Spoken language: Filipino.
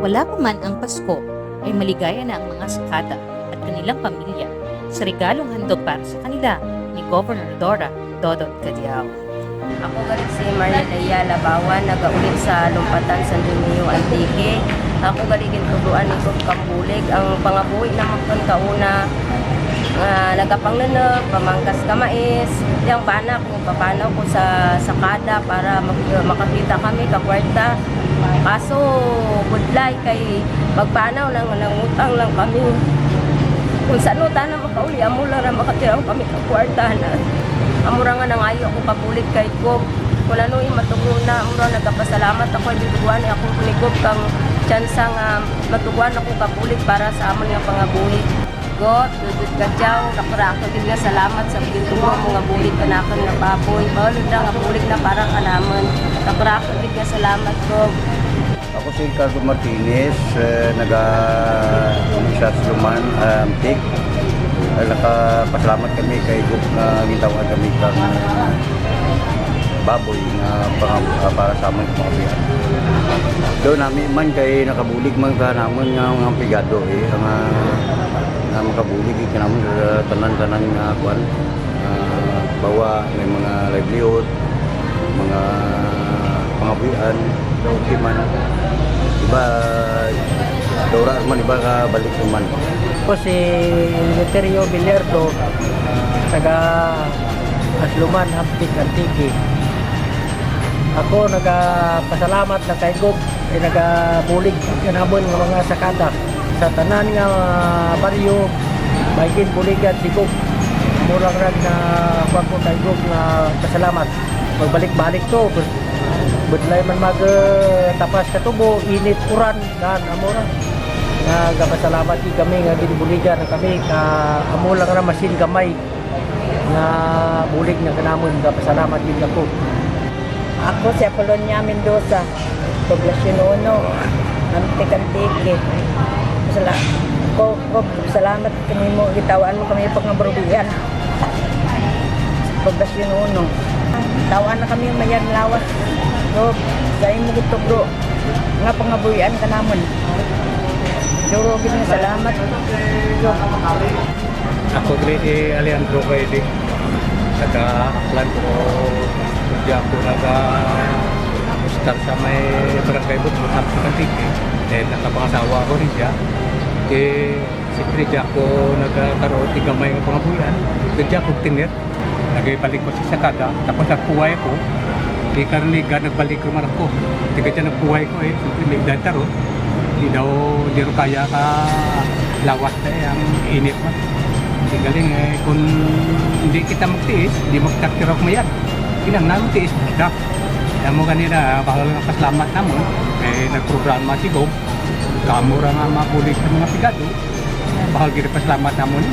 Wala pa man ang Pasko, ay maligaya na ang mga sakada at kanilang pamilya sa regalong handog para sa kanila ni Governor Dora Dodot Cadiao. Ako galit si Mariel Ayala Bawan, nagaulit sa Lumpatan, San Domingo, Antique. Ako galigin tuduan ni Kop Kambulig, ang pangabuhi na magpangkauna, nagapanglanag, pamangkas kamais, yung bana kung papanaw ko sa sakada para makakita kami kakwarta. Kaso, budlay kay pagpanaw lang, nangutang lang kami. Kung saan na makauli, amo lang na makatiraw kami kakwarta na. Amura nga nangayo ako kabulig kay Kop. Kung ano yung matugno na, amura nagkapasalamat ako, ibiguan ako ni Kop kang tsansa nga matuguan ako kabulig para sa amon nga pangabuhi. God, Dudut Cadiao, nakurako din nga salamat sa pintumo mga bulig kanakan nga baboy. Bawalod na nga bulig na para kanaman. Nakurako din nga salamat ko. Ako si Ricardo Martinez, sa Sluman, Antique. Nakapasalamat kami kay Gop na gitawag kami kang baboy na para sa aming pangkabihan. Doon namin man kay nakabulig man ka naman nga mga pigado ang makabulig ka naman sa tanan-tanan nga kuan. Bawa may mga livelihood, mga pangabuyan, okay man. Iba, Dora man, iba ka balik naman. Ako si Eleuterio Villardo, taga Asluman, Antique, Antique. Ako nagpasalamat na kay Gop ay nagabulig kanamon ng mga sakada sa tanan nga baryo, baigin buligan si Gop. Murang rag na kuwan ko kay Gop na pasalamat. Magbalik-balik to, budlay man tapas sa tubo, init uran kan amura. Nagpasalamat kami nga gibuligan na kami ka amo lang ra masin gamay nga bulig nga kanamon. Nagpasalamat gid ako. Ako si Apolonia Mendoza, Poblacion 1, Antique, Antique. Salamat kami mo, gitawaan mo kami pag nabarubian. Poblacion 1. Tawaan na kami mayan lawas. So, dahil mo gito bro, nga pangabuyan ka naman. So, gini salamat. Ako Alejandro Baidi, nag-plan ko siya ako nag-start sa may barangay Butbut, Antique. Dahil nakapangasawa ako rin siya. Siyempre siya ako nagkaroon gamay ng pangabuyan. Kaya ako tinir. Nagibalik ko si sakada. Tapos nagpuway ko. Di karaniga nagbalik naman ako. Tiga siya nagpuway ko eh. Siyempre may dantaro. Di rin kaya ka lawas na ang init man. Di galing eh. Kung hindi kita magtiis, di magtaktirok mo yan. Ilang nagtiis kita. Kaya mo kanina, bakal nga pasalamat naman. Eh, nagprograma si Bob. Kamura nga mabulig sa mga pigado. Bakal gina pasalamat naman.